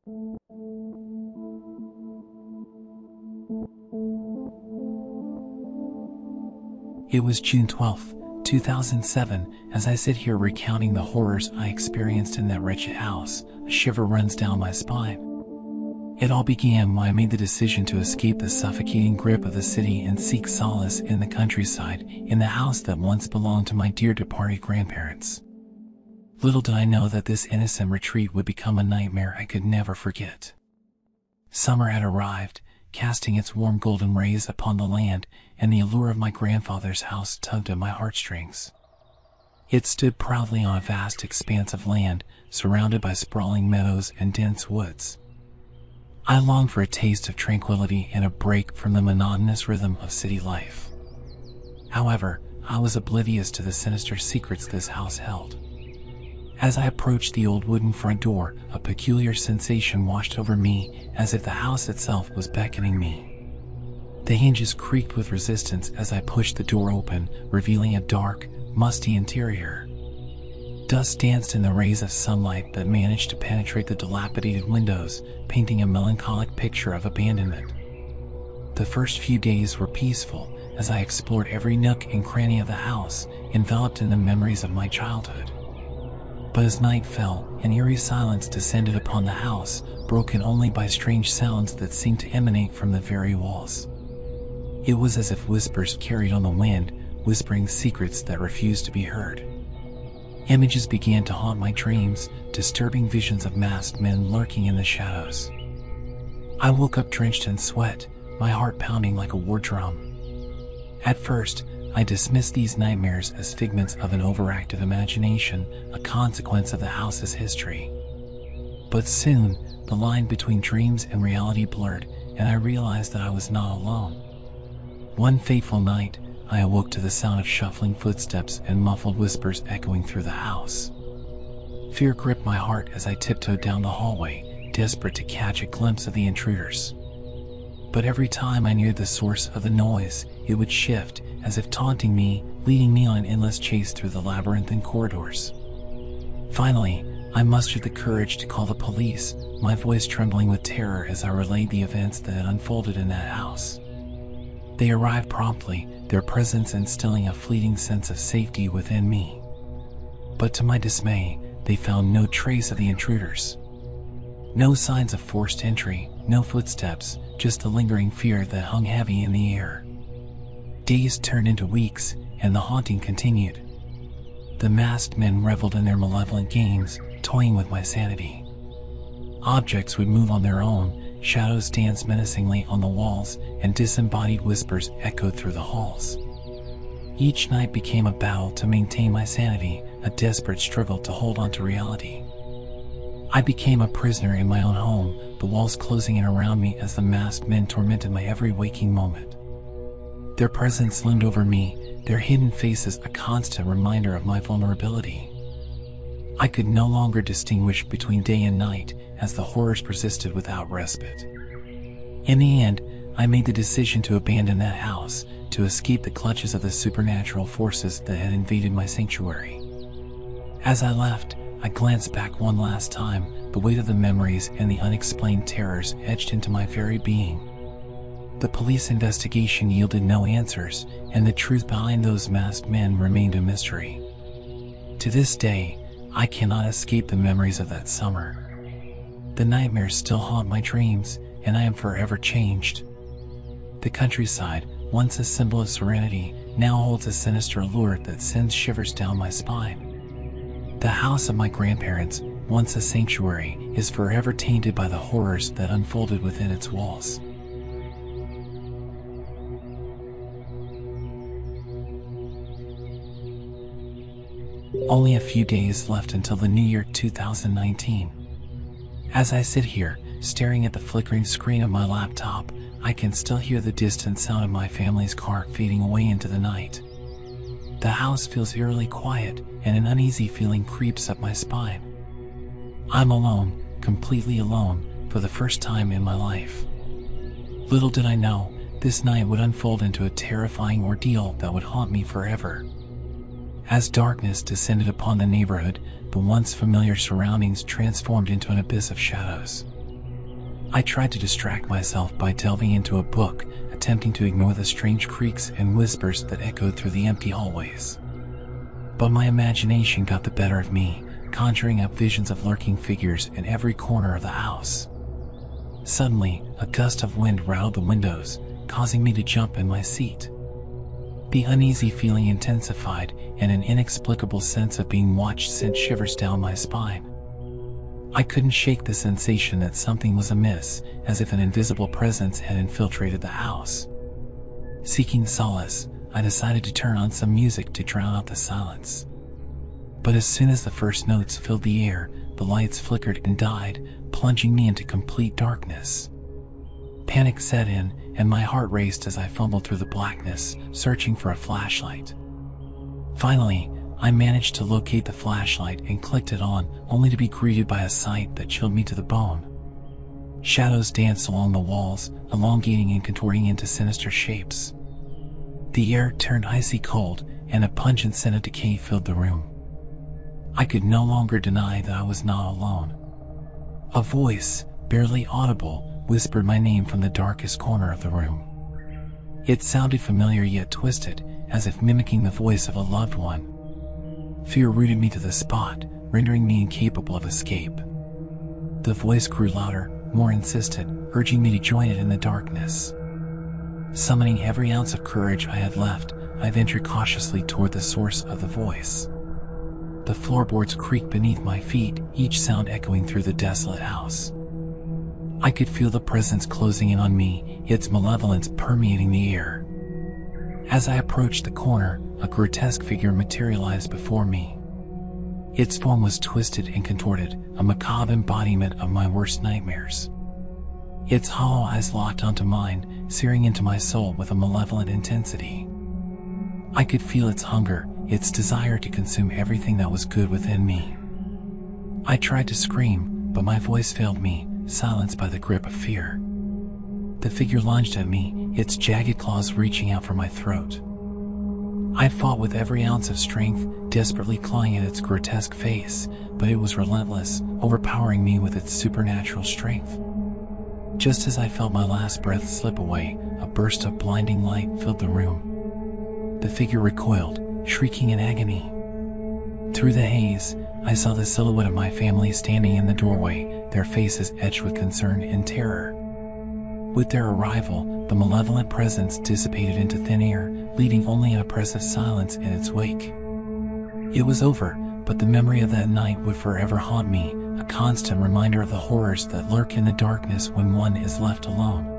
It was June 12th, 2007, as I sit here recounting the horrors I experienced in that wretched house. A shiver runs down my spine. It all began when I made the decision to escape the suffocating grip of the city and seek solace in the countryside, in the house that once belonged to my dear departed grandparents. Little did I know that this innocent retreat would become a nightmare I could never forget. Summer had arrived, casting its warm golden rays upon the land, and the allure of my grandfather's house tugged at my heartstrings. It stood proudly on a vast expanse of land, surrounded by sprawling meadows and dense woods. I longed for a taste of tranquility and a break from the monotonous rhythm of city life. However, I was oblivious to the sinister secrets this house held. As I approached the old wooden front door, a peculiar sensation washed over me, as if the house itself was beckoning me. The hinges creaked with resistance as I pushed the door open, revealing a dark, musty interior. Dust danced in the rays of sunlight that managed to penetrate the dilapidated windows, painting a melancholic picture of abandonment. The first few days were peaceful, as I explored every nook and cranny of the house, enveloped in the memories of my childhood. But as night fell, an eerie silence descended upon the house, broken only by strange sounds that seemed to emanate from the very walls. It was as if whispers carried on the wind, whispering secrets that refused to be heard. Images began to haunt my dreams, disturbing visions of masked men lurking in the shadows. I woke up drenched in sweat, my heart pounding like a war drum. At first, I dismissed these nightmares as figments of an overactive imagination, a consequence of the house's history. But soon, the line between dreams and reality blurred, and I realized that I was not alone. One fateful night, I awoke to the sound of shuffling footsteps and muffled whispers echoing through the house. Fear gripped my heart as I tiptoed down the hallway, desperate to catch a glimpse of the intruders. But every time I neared the source of the noise, it would shift, as if taunting me, leading me on an endless chase through the labyrinthine corridors. Finally, I mustered the courage to call the police, my voice trembling with terror as I relayed the events that had unfolded in that house. They arrived promptly, their presence instilling a fleeting sense of safety within me. But to my dismay, they found no trace of the intruders. No signs of forced entry, no footsteps, just the lingering fear that hung heavy in the air. Days turned into weeks, and the haunting continued. The masked men reveled in their malevolent games, toying with my sanity. Objects would move on their own, shadows danced menacingly on the walls, and disembodied whispers echoed through the halls. Each night became a battle to maintain my sanity, a desperate struggle to hold on to reality. I became a prisoner in my own home, the walls closing in around me as the masked men tormented my every waking moment. Their presence loomed over me, their hidden faces a constant reminder of my vulnerability. I could no longer distinguish between day and night, as the horrors persisted without respite. In the end, I made the decision to abandon that house, to escape the clutches of the supernatural forces that had invaded my sanctuary. As I left, I glanced back one last time, the weight of the memories and the unexplained terrors etched into my very being. The police investigation yielded no answers, and the truth behind those masked men remained a mystery. To this day, I cannot escape the memories of that summer. The nightmares still haunt my dreams, and I am forever changed. The countryside, once a symbol of serenity, now holds a sinister allure that sends shivers down my spine. The house of my grandparents, once a sanctuary, is forever tainted by the horrors that unfolded within its walls. Only a few days left until the new year 2019. As I sit here, staring at the flickering screen of my laptop, I can still hear the distant sound of my family's car fading away into the night. The house feels eerily quiet, and an uneasy feeling creeps up my spine. I'm alone, completely alone, for the first time in my life. Little did I know, this night would unfold into a terrifying ordeal that would haunt me forever. As darkness descended upon the neighborhood, the once familiar surroundings transformed into an abyss of shadows. I tried to distract myself by delving into a book, attempting to ignore the strange creaks and whispers that echoed through the empty hallways. But my imagination got the better of me, conjuring up visions of lurking figures in every corner of the house. Suddenly, a gust of wind rattled the windows, causing me to jump in my seat. The uneasy feeling intensified, and an inexplicable sense of being watched sent shivers down my spine. I couldn't shake the sensation that something was amiss, as if an invisible presence had infiltrated the house. Seeking solace, I decided to turn on some music to drown out the silence. But as soon as the first notes filled the air, the lights flickered and died, plunging me into complete darkness. Panic set in, and my heart raced as I fumbled through the blackness, searching for a flashlight. Finally, I managed to locate the flashlight and clicked it on, only to be greeted by a sight that chilled me to the bone. Shadows danced along the walls, elongating and contorting into sinister shapes. The air turned icy cold, and a pungent scent of decay filled the room. I could no longer deny that I was not alone. A voice, barely audible, whispered my name from the darkest corner of the room. It sounded familiar yet twisted, as if mimicking the voice of a loved one. Fear rooted me to the spot, rendering me incapable of escape. The voice grew louder, more insistent, urging me to join it in the darkness. Summoning every ounce of courage I had left, I ventured cautiously toward the source of the voice. The floorboards creaked beneath my feet, each sound echoing through the desolate house. I could feel the presence closing in on me, its malevolence permeating the air. As I approached the corner, a grotesque figure materialized before me. Its form was twisted and contorted, a macabre embodiment of my worst nightmares. Its hollow eyes locked onto mine, searing into my soul with a malevolent intensity. I could feel its hunger, its desire to consume everything that was good within me. I tried to scream, but my voice failed me, silenced by the grip of fear. The figure lunged at me, its jagged claws reaching out for my throat. I fought with every ounce of strength, desperately clawing at its grotesque face, but it was relentless, overpowering me with its supernatural strength. Just as I felt my last breath slip away, a burst of blinding light filled the room. The figure recoiled, shrieking in agony. Through the haze, I saw the silhouette of my family standing in the doorway, their faces etched with concern and terror. With their arrival, the malevolent presence dissipated into thin air, leaving only an oppressive silence in its wake. It was over, but the memory of that night would forever haunt me, a constant reminder of the horrors that lurk in the darkness when one is left alone.